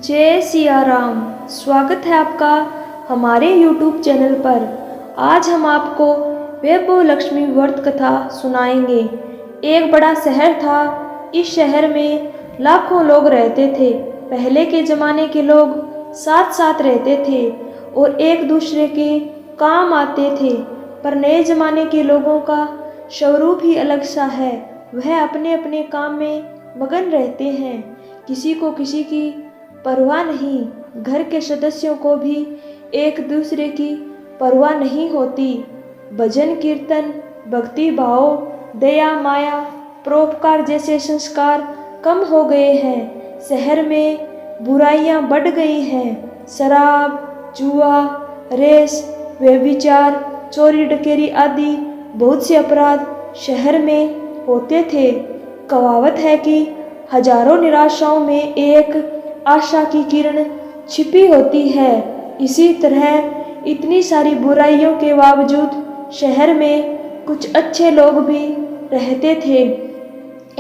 जय सिया राम। स्वागत है आपका हमारे YouTube चैनल पर। आज हम आपको वैभव लक्ष्मी व्रत कथा सुनाएंगे। एक बड़ा शहर था। इस शहर में लाखों लोग रहते थे। पहले के ज़माने के लोग साथ साथ रहते थे और एक दूसरे के काम आते थे, पर नए ज़माने के लोगों का स्वरूप ही अलग सा है। वह अपने अपने काम में मगन रहते हैं। किसी को किसी की परवाह नहीं। घर के सदस्यों को भी एक दूसरे की परवाह नहीं होती। भजन कीर्तन, भक्ति भाव, दया माया, परोपकार जैसे संस्कार कम हो गए हैं। शहर में बुराइयां बढ़ गई हैं। शराब, जुआ, रेस, व्यभिचार, चोरी डकेरी आदि बहुत से अपराध शहर में होते थे। कहावत है कि हजारों निराशाओं में एक आशा की किरण छिपी होती है। इसी तरह इतनी सारी बुराइयों के बावजूद शहर में कुछ अच्छे लोग भी रहते थे।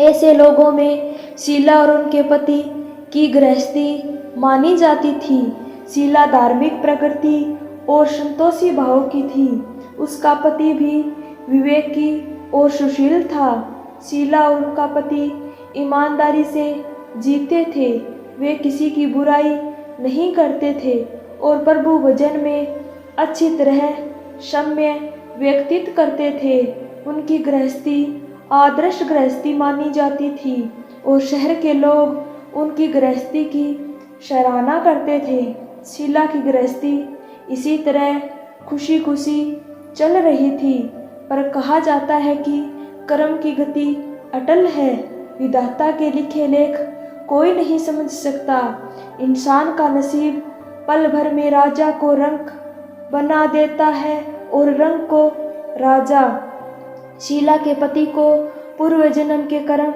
ऐसे लोगों में शीला और उनके पति की गृहस्थी मानी जाती थी। शीला धार्मिक प्रकृति और संतोषी भाव की थी। उसका पति भी विवेकी और सुशील था। शीला और उनका पति ईमानदारी से जीते थे। वे किसी की बुराई नहीं करते थे और प्रभु भजन में अच्छी तरह सम्य व्यतीत करते थे। उनकी गृहस्थी आदर्श गृहस्थी मानी जाती थी और शहर के लोग उनकी गृहस्थी की सराहना करते थे। शीला की गृहस्थी इसी तरह खुशी खुशी चल रही थी, पर कहा जाता है कि कर्म की गति अटल है। विधाता के लिखे लेख कोई नहीं समझ सकता। इंसान का नसीब पल भर में राजा को रंक बना देता है और रंक को राजा। शीला के पति को पूर्व जन्म के कर्म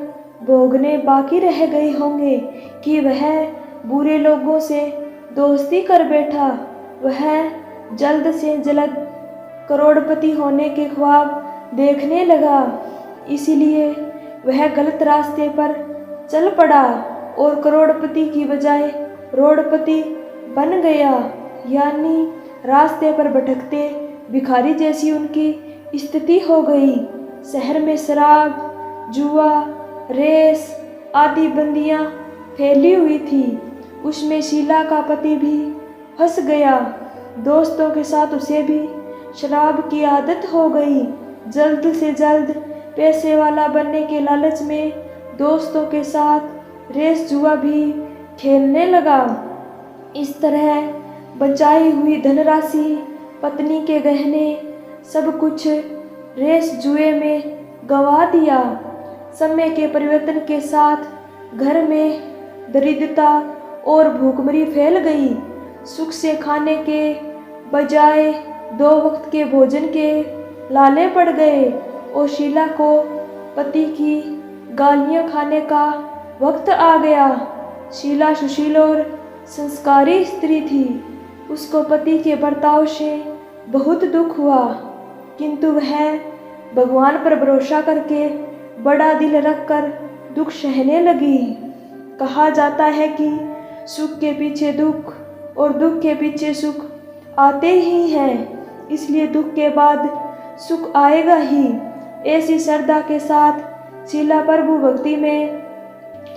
भोगने बाकी रह गए होंगे कि वह बुरे लोगों से दोस्ती कर बैठा। वह जल्द से जल्द करोड़पति होने के ख्वाब देखने लगा, इसलिए वह गलत रास्ते पर चल पड़ा और करोड़पति की बजाय रोड़पति बन गया। यानी रास्ते पर भटकते भिखारी जैसी उनकी स्थिति हो गई। शहर में शराब, जुआ, रेस आदि बंदियां फैली हुई थी। उसमें शीला का पति भी फंस गया। दोस्तों के साथ उसे भी शराब की आदत हो गई। जल्द से जल्द पैसे वाला बनने के लालच में दोस्तों के साथ रेस जुआ भी खेलने लगा। इस तरह बचाई हुई धनराशि, पत्नी के गहने, सब कुछ रेस जुए में गंवा दिया। समय के परिवर्तन के साथ घर में दरिद्रता और भूखमरी फैल गई। सुख से खाने के बजाय 2 वक्त के भोजन के लाले पड़ गए और शीला को पति की गालियां खाने का वक्त आ गया। शीला सुशील और संस्कारी स्त्री थी। उसको पति के बर्ताव से बहुत दुख हुआ, किंतु वह भगवान पर भरोसा करके बड़ा दिल रखकर दुख सहने लगी। कहा जाता है कि सुख के पीछे दुख और दुख के पीछे सुख आते ही हैं, इसलिए दुख के बाद सुख आएगा ही। ऐसी श्रद्धा के साथ शीला प्रभु भक्ति में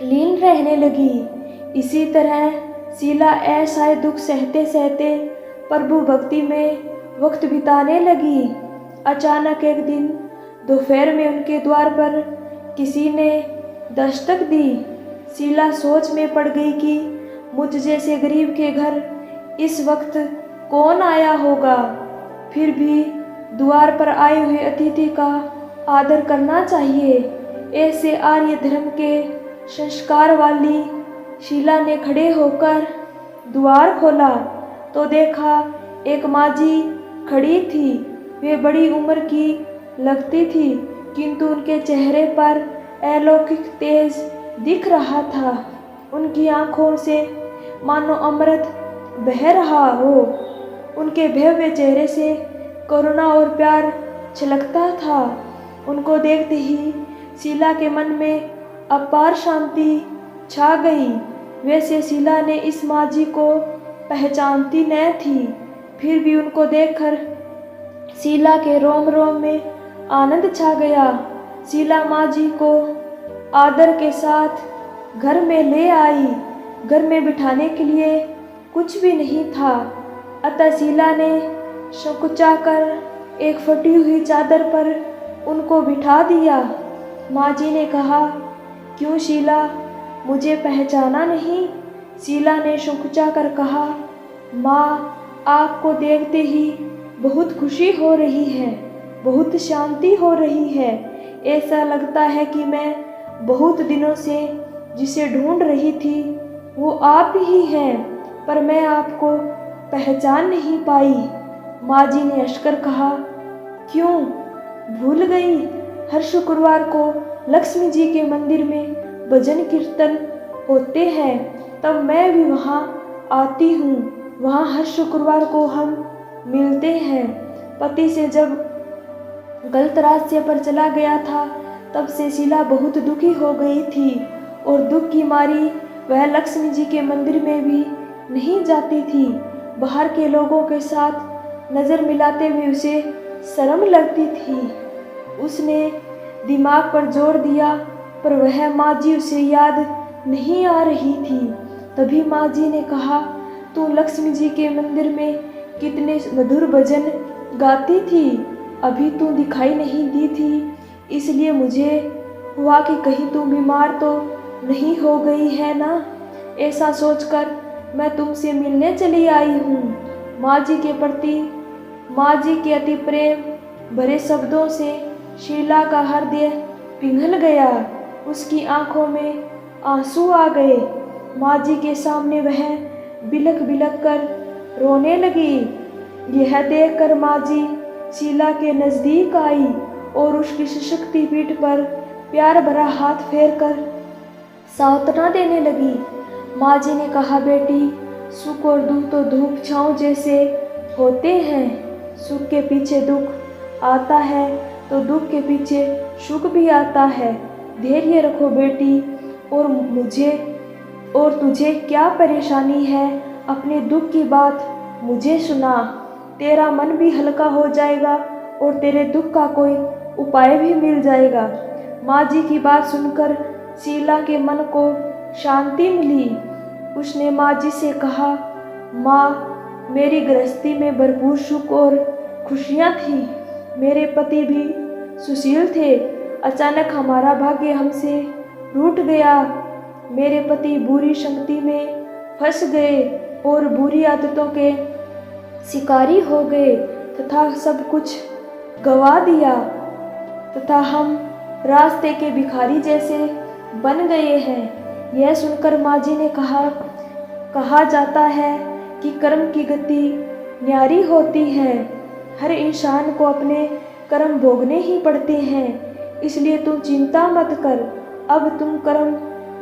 लीन रहने लगी। इसी तरह शीला ऐसा दुख सहते सहते प्रभु भक्ति में वक्त बिताने लगी। अचानक एक दिन दोपहर में उनके द्वार पर किसी ने दस्तक दी। शीला सोच में पड़ गई कि मुझ जैसे गरीब के घर इस वक्त कौन आया होगा। फिर भी द्वार पर आए हुए अतिथि का आदर करना चाहिए। ऐसे आर्य धर्म के संस्कार वाली शीला ने खड़े होकर द्वार खोला तो देखा एक माझी खड़ी थी। वे बड़ी उम्र की लगती थी, किंतु उनके चेहरे पर अलौकिक तेज दिख रहा था। उनकी आंखों से मानो अमृत बह रहा हो। उनके भव्य चेहरे से करुणा और प्यार छलकता था। उनको देखते ही शीला के मन में अपार शांति छा गई। वैसे शीला ने इस माँ जी को पहचानती न थी, फिर भी उनको देखकर शीला के रोम रोम में आनंद छा गया। शीला माँ जी को आदर के साथ घर में ले आई। घर में बिठाने के लिए कुछ भी नहीं था, अतः शीला ने संकुचाकर एक फटी हुई चादर पर उनको बिठा दिया। माँ जी ने कहा, क्यों शीला, मुझे पहचाना नहीं? शीला ने संकुचाकर कहा, माँ, आपको देखते ही बहुत खुशी हो रही है, बहुत शांति हो रही है। ऐसा लगता है कि मैं बहुत दिनों से जिसे ढूंढ रही थी वो आप ही हैं, पर मैं आपको पहचान नहीं पाई। माँ जी ने हंसकर कहा, क्यों भूल गई? हर शुक्रवार को लक्ष्मी जी के मंदिर में भजन कीर्तन होते हैं, तब मैं भी वहाँ आती हूँ। वहाँ हर शुक्रवार को हम मिलते हैं। पति से जब गलत रास्ते पर चला गया था, तब से शीला बहुत दुखी हो गई थी और दुख की मारी वह लक्ष्मी जी के मंदिर में भी नहीं जाती थी। बाहर के लोगों के साथ नज़र मिलाते हुए उसे शर्म लगती थी। उसने दिमाग पर जोर दिया, पर वह माँ जी उसे याद नहीं आ रही थी। तभी माँ जी ने कहा, तू लक्ष्मी जी के मंदिर में कितने मधुर भजन गाती थी, अभी तू दिखाई नहीं दी थी, इसलिए मुझे हुआ कि कहीं तू बीमार तो नहीं हो गई है ना। ऐसा सोचकर मैं तुमसे मिलने चली आई हूँ। माँ जी के प्रति माँ जी के अति प्रेम भरे शब्दों से शीला का हृदय पिघल गया। उसकी आंखों में आंसू आ गए। माँ जी के सामने वह बिलख बिलख कर रोने लगी। यह देखकर माँ जी शीला के नज़दीक आई और उसकी सशक्ति पीठ पर प्यार भरा हाथ फेर कर सांत्वना देने लगी। माँ जी ने कहा, बेटी, सुख और दुख तो धूप छाँव जैसे होते हैं। सुख के पीछे दुख आता है तो दुख के पीछे सुख भी आता है। धैर्य रखो बेटी, और तुझे क्या परेशानी है, अपने दुख की बात मुझे सुना। तेरा मन भी हल्का हो जाएगा और तेरे दुख का कोई उपाय भी मिल जाएगा। माँ जी की बात सुनकर शीला के मन को शांति मिली। उसने माँ जी से कहा, माँ, मेरी गृहस्थी में भरपूर सुख और खुशियाँ थी। मेरे पति भी सुशील थे। अचानक हमारा भाग्य हमसे रूठ गया। मेरे पति बुरी संगति में फंस गए और बुरी आदतों के शिकारी हो गए तथा सब कुछ गवा दिया, तथा हम रास्ते के भिखारी जैसे बन गए हैं। यह सुनकर माँ जी ने कहा जाता है कि कर्म की गति न्यारी होती है। हर इंसान को अपने कर्म भोगने ही पड़ते हैं, इसलिए तुम चिंता मत कर। अब तुम कर्म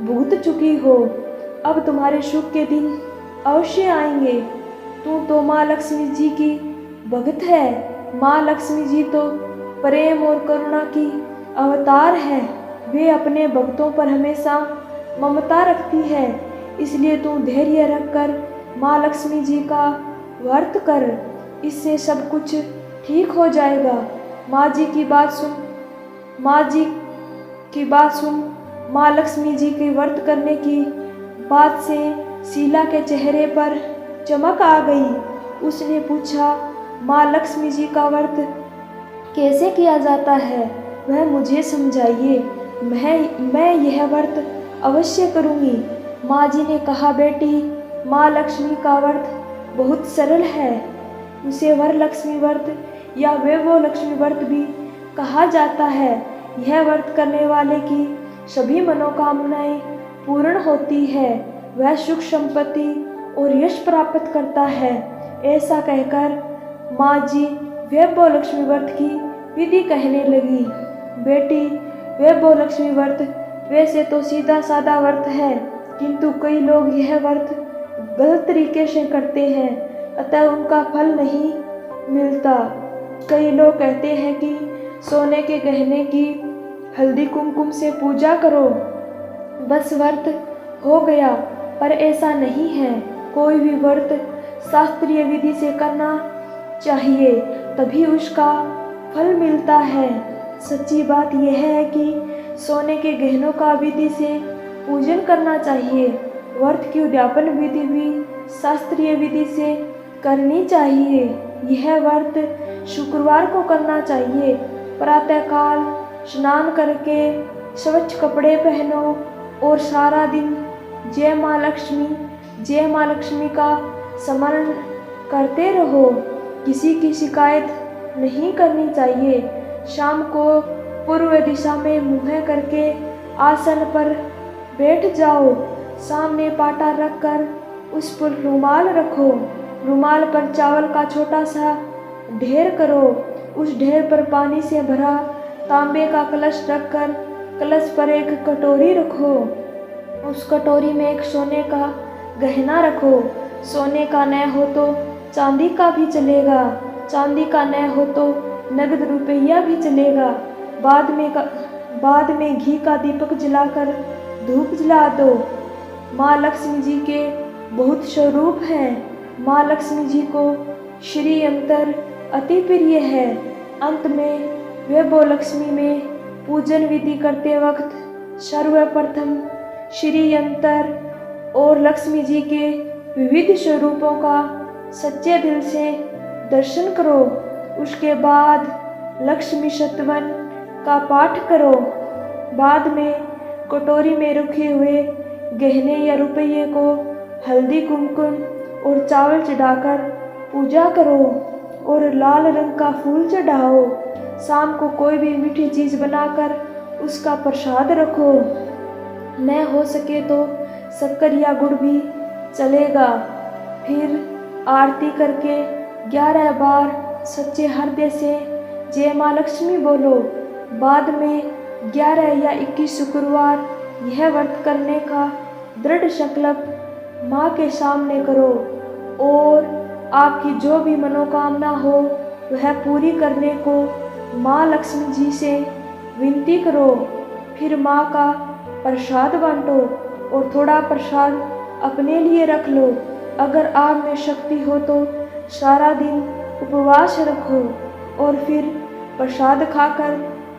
भुगत चुकी हो, अब तुम्हारे सुख के दिन अवश्य आएंगे। तू तो माँ लक्ष्मी जी की भक्त है। माँ लक्ष्मी जी तो प्रेम और करुणा की अवतार है। वे अपने भक्तों पर हमेशा ममता रखती है, इसलिए तू धैर्य रखकर माँ लक्ष्मी जी का व्रत कर, इससे सब कुछ ठीक हो जाएगा। माँ सुन माँ लक्ष्मी जी के व्रत करने की बात से शीला के चेहरे पर चमक आ गई। उसने पूछा, माँ लक्ष्मी जी का व्रत कैसे किया जाता है, वह मुझे समझाइए। मैं यह व्रत अवश्य करूँगी। माँ जी ने कहा, बेटी, माँ लक्ष्मी का व्रत बहुत सरल है। उसे वरलक्ष्मी व्रत या वैभव लक्ष्मी व्रत भी कहा जाता है। यह व्रत करने वाले की सभी मनोकामनाएं पूर्ण होती है। वह सुख संपत्ति और यश प्राप्त करता है। ऐसा कहकर माँ जी वैभव लक्ष्मी व्रत की विधि कहने लगी। बेटी, वैभव लक्ष्मी व्रत वैसे तो सीधा साधा व्रत है, किंतु कई लोग यह व्रत गलत तरीके से करते हैं, अतः उनका फल नहीं मिलता। कई लोग कहते हैं कि सोने के गहने की हल्दी कुमकुम से पूजा करो, बस व्रत हो गया। पर ऐसा नहीं है। कोई भी व्रत शास्त्रीय विधि से करना चाहिए, तभी उसका फल मिलता है। सच्ची बात यह है कि सोने के गहनों का विधि से पूजन करना चाहिए। व्रत की उद्यापन विधि भी शास्त्रीय विधि से करनी चाहिए। यह व्रत शुक्रवार को करना चाहिए। प्रातःकाल स्नान करके स्वच्छ कपड़े पहनो और सारा दिन जय माँ लक्ष्मी का स्मरण करते रहो। किसी की शिकायत नहीं करनी चाहिए। शाम को पूर्व दिशा में मुँह करके आसन पर बैठ जाओ। सामने पाटा रखकर उस पर रुमाल रखो। रुमाल पर चावल का छोटा सा ढेर करो। उस ढेर पर पानी से भरा तांबे का कलश रखकर कलश पर एक कटोरी रखो। उस कटोरी में एक सोने का गहना रखो। सोने का न हो तो चांदी का भी चलेगा, चांदी का न हो तो नगद रुपया भी चलेगा। बाद में घी का दीपक जलाकर धूप जला दो। माँ लक्ष्मी जी के बहुत स्वरूप हैं। माँ लक्ष्मी जी को श्री यंत्र अति प्रिय है। अंत में वैभव लक्ष्मी में पूजन विधि करते वक्त सर्वप्रथम श्री यंत्र और लक्ष्मी जी के विविध स्वरूपों का सच्चे दिल से दर्शन करो। उसके बाद लक्ष्मी शतवन का पाठ करो। बाद में कटोरी में रखे हुए गहने या रुपये को हल्दी कुमकुम और चावल चढ़ाकर पूजा करो और लाल रंग का फूल चढ़ाओ। शाम को कोई भी मीठी चीज़ बनाकर उसका प्रसाद रखो। न हो सके तो शक्कर या गुड़ भी चलेगा। फिर आरती करके 11 बार सच्चे हृदय से जय माँ लक्ष्मी बोलो। बाद में 11 या 21 शुक्रवार यह व्रत करने का दृढ़ संकल्प माँ के सामने करो और आपकी जो भी मनोकामना हो वह पूरी करने को माँ लक्ष्मी जी से विनती करो। फिर माँ का प्रसाद बांटो और थोड़ा प्रसाद अपने लिए रख लो। अगर आप में शक्ति हो तो सारा दिन उपवास रखो और फिर प्रसाद खाकर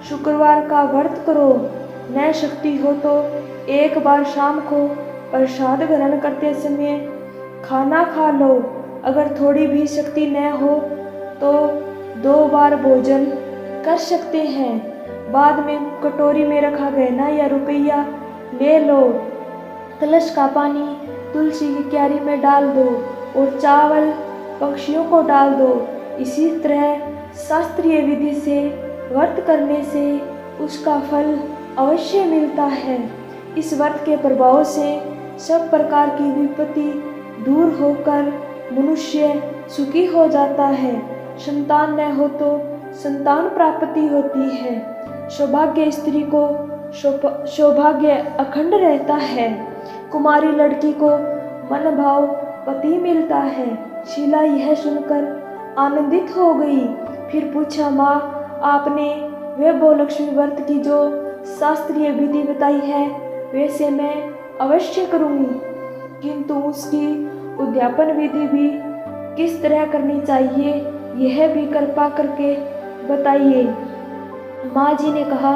शुक्रवार का व्रत करो। न शक्ति हो तो एक बार शाम को प्रसाद ग्रहण करते समय खाना खा लो। अगर थोड़ी भी शक्ति न हो तो 2 बार भोजन कर सकते हैं। बाद में कटोरी में रखा गहना या रुपया ले लो। कलश का पानी तुलसी की क्यारी में डाल दो और चावल पक्षियों को डाल दो। इसी तरह शास्त्रीय विधि से व्रत करने से उसका फल अवश्य मिलता है। इस व्रत के प्रभाव से सब प्रकार की विपत्ति दूर होकर मनुष्य सुखी हो जाता है। संतान न हो तो संतान प्राप्ति होती है। सौभाग्य स्त्री को सौभाग्य अखंड रहता है। कुमारी लड़की को मन भाव पति मिलता है। शीला यह सुनकर आनंदित हो गई। फिर पूछा, माँ आपने वैभव लक्ष्मी व्रत की जो शास्त्रीय विधि बताई है वैसे मैं अवश्य करूँगी, किंतु उसकी उद्यापन विधि भी किस तरह करनी चाहिए यह भी कृपा करके बताइए। माँ जी ने कहा,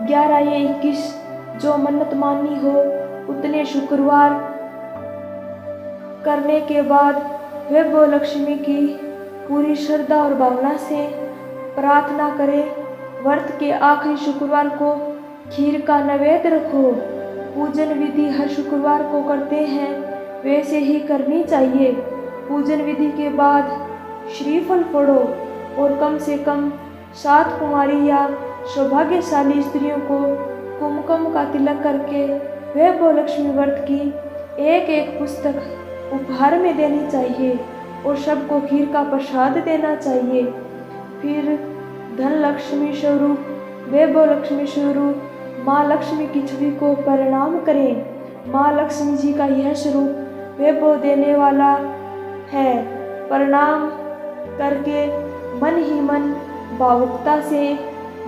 11 या 21 जो मन्नत मानी हो उतने शुक्रवार करने के बाद वैभव लक्ष्मी की पूरी श्रद्धा और भावना से प्रार्थना करें। व्रत के आखिरी शुक्रवार को खीर का नैवेद्य रखो। पूजन विधि हर शुक्रवार को करते हैं वैसे ही करनी चाहिए। पूजन विधि के बाद श्रीफल फोड़ो और कम से कम 7 कुमारी या सौभाग्यशाली स्त्रियों को कुमकुम का तिलक करके वैभव लक्ष्मी व्रत की एक पुस्तक उपहार में देनी चाहिए और सबको खीर का प्रसाद देना चाहिए। फिर धन लक्ष्मी स्वरूप वैभव लक्ष्मी स्वरूप माँ लक्ष्मी की छवि को प्रणाम करें। माँ लक्ष्मी जी का यह स्वरूप वैभव देने वाला है। प्रणाम करके मन ही मन भावुकता से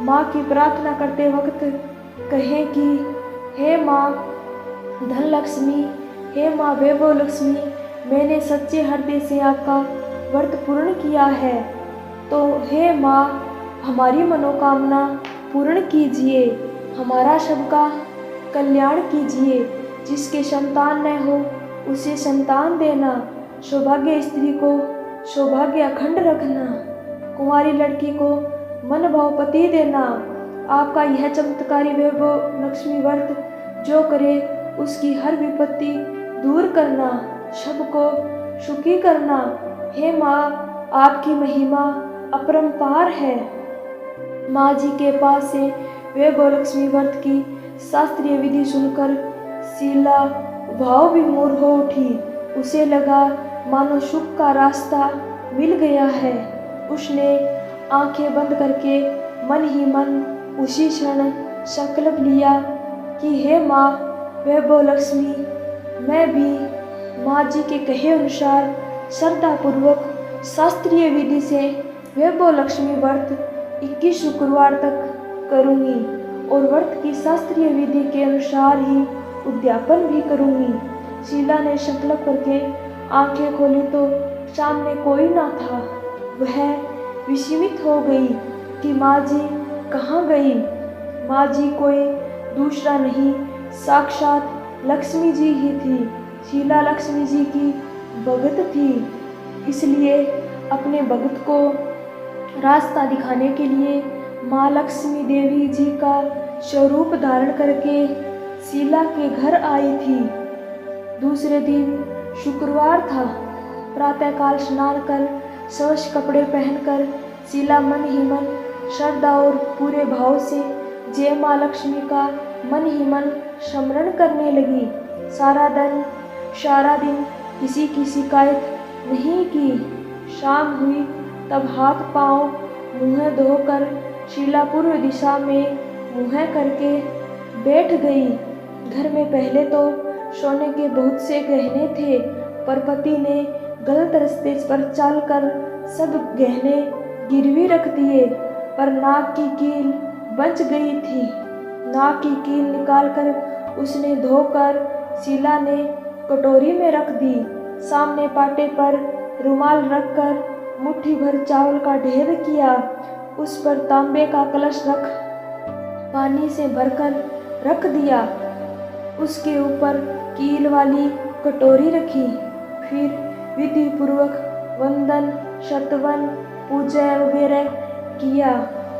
माँ की प्रार्थना करते वक्त कहें कि हे माँ धन लक्ष्मी, हे माँ वैभव लक्ष्मी, मैंने सच्चे हृदय से आपका व्रत पूर्ण किया है, तो हे माँ हमारी मनोकामना पूर्ण कीजिए, हमारा सबका कल्याण कीजिए। जिसके संतान न हो उसे संतान देना, सौभाग्य स्त्री को सौभाग्य अखंड रखना, कुंवारी लड़की को मन भाव पति देना। आपका यह चमत्कारी वैभव लक्ष्मी व्रत जो करे उसकी हर विपत्ति दूर करना, सबको सुखी करना। हे माँ आपकी महिमा अपरंपार है। माँ जी के पास से वैभव लक्ष्मी व्रत की शास्त्रीय विधि सुनकर शीला भाव विमोर हो उठी। उसे लगा मानो सुख का रास्ता मिल गया है। उसने आंखें बंद करके मन ही मन उसी क्षण संकल्प लिया कि हे माँ वैभव लक्ष्मी, मैं भी माँ जी के कहे अनुसार श्रद्धापूर्वक शास्त्रीय विधि से वैभव लक्ष्मी व्रत 21 शुक्रवार तक करूँगी और व्रत की शास्त्रीय विधि के अनुसार ही उद्यापन भी करूँगी। शीला ने संकल्प करके आंखें खोली तो सामने कोई ना था। वह विस्मित हो गई कि माँ जी कहाँ गई। माँ जी कोई दूसरा नहीं, साक्षात लक्ष्मी जी ही थी। शीला लक्ष्मी जी की भगत थी, इसलिए अपने भगत को रास्ता दिखाने के लिए माँ लक्ष्मी देवी जी का स्वरूप धारण करके शीला के घर आई थी। दूसरे दिन शुक्रवार था। प्रातःकाल स्नान कर स्वच्छ कपड़े पहनकर शीला मन ही मन श्रद्धा और पूरे भाव से जय माँ लक्ष्मी का मन ही मन स्मरण करने लगी। सारा दिन किसी की शिकायत नहीं की। शाम हुई तब हाथ पांव मुँह धोकर शीला पूर्व दिशा में मुँह करके बैठ गई। घर में पहले तो सोने के बहुत से गहने थे, पर पति ने गलत रास्ते पर चलकर सब गहने गिरवी रख दिए। पर नाक की कील बच गई थी। नाक की कील निकालकर उसने धोकर शीला ने कटोरी में रख दी। सामने पाटे पर रुमाल रखकर मुट्ठी भर चावल का ढेर किया। उस पर तांबे का कलश रख पानी से भरकर रख दिया। उसके ऊपर कील वाली कटोरी रखी। फिर विधि पूर्वक वंदन शतवन पूजा वगैरह किया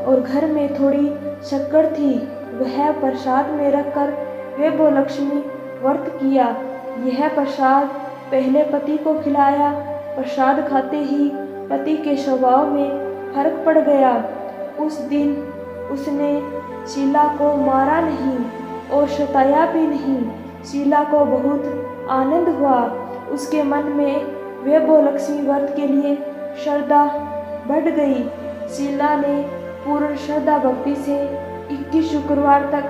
और घर में थोड़ी शक्कर थी, वह प्रसाद में रखकर वैभव लक्ष्मी व्रत किया। यह प्रसाद पहले पति को खिलाया। प्रसाद खाते ही पति के स्वभाव में फर्क पड़ गया। उस दिन उसने शीला को मारा नहीं और सताया भी नहीं। शीला को बहुत आनंद हुआ। उसके मन में वैभव लक्ष्मी व्रत के लिए श्रद्धा बढ़ गई। शीला ने पूर्ण श्रद्धा भक्ति से 21 शुक्रवार तक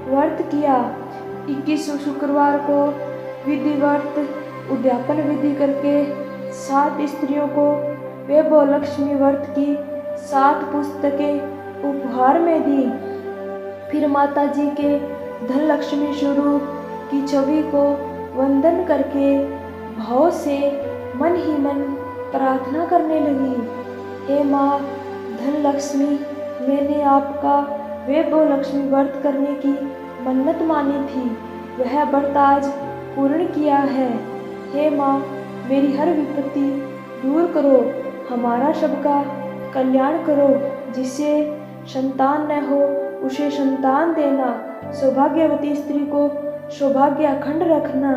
व्रत किया। 21 शुक्रवार को विधिवत उद्यापन विधि करके 7 स्त्रियों को वैभव लक्ष्मी व्रत की 7 पुस्तकें उपहार में दी। फिर माता जी के धन लक्ष्मी स्वरूप की छवि को वंदन करके भाव से मन ही मन प्रार्थना करने लगी। हे माँ धन लक्ष्मी, मैंने आपका वैभव लक्ष्मी व्रत करने की मन्नत मानी थी, वह व्रत आज पूर्ण किया है। हे माँ मेरी हर विपत्ति दूर करो, हमारा सबका कल्याण करो। जिसे संतान न हो उसे संतान देना, सौभाग्यवती स्त्री को सौभाग्य अखंड रखना,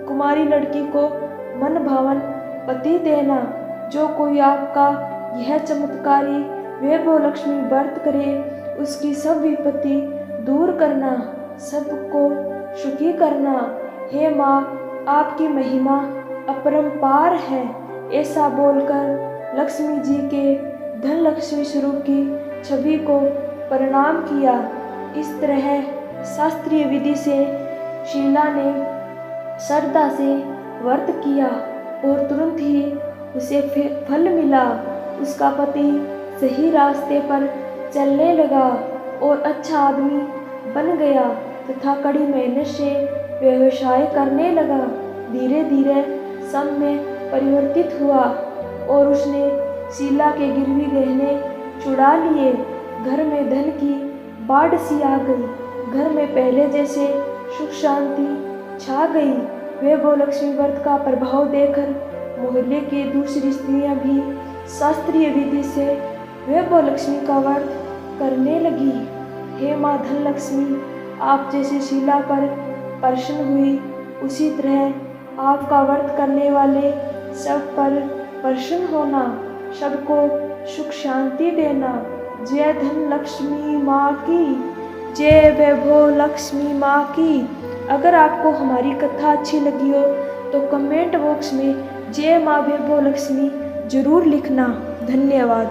कुमारी लड़की को मन भावन पति देना। जो कोई आपका यह चमत्कारी वैभव लक्ष्मी व्रत करे उसकी सब विपत्ति दूर करना, सबको सुखी करना। हे माँ आपकी महिमा अपरंपार है। ऐसा बोलकर लक्ष्मी जी के धन लक्ष्मी स्वरूप की छवि को प्रणाम किया। इस तरह शास्त्रीय विधि से शीला ने श्रद्धा से व्रत किया और तुरंत ही उसे फल मिला। उसका पति सही रास्ते पर चलने लगा और अच्छा आदमी बन गया तथा कड़ी मेहनत से व्यवसाय करने लगा। धीरे धीरे सब में परिवर्तित हुआ और उसने शीला के गिरवी गहने चुरा लिए। घर में धन की बाढ़ सी आ गई। घर में पहले जैसे सुख शांति छा गई। वैभव लक्ष्मी व्रत का प्रभाव देखकर मोहल्ले की दूसरी स्त्रियां भी शास्त्रीय विधि से वैभव लक्ष्मी का व्रत करने लगी। हे माँ धन लक्ष्मी, आप जैसे शीला पर प्रसन्न हुई, उसी तरह आपका व्रत करने वाले सब पर प्रसन्न होना, सबको सुख शांति देना। जय धन लक्ष्मी माँ की, जय वैभव लक्ष्मी माँ की। अगर आपको हमारी कथा अच्छी लगी हो तो कमेंट बॉक्स में जय माँ वैभव लक्ष्मी जरूर लिखना। धन्यवाद।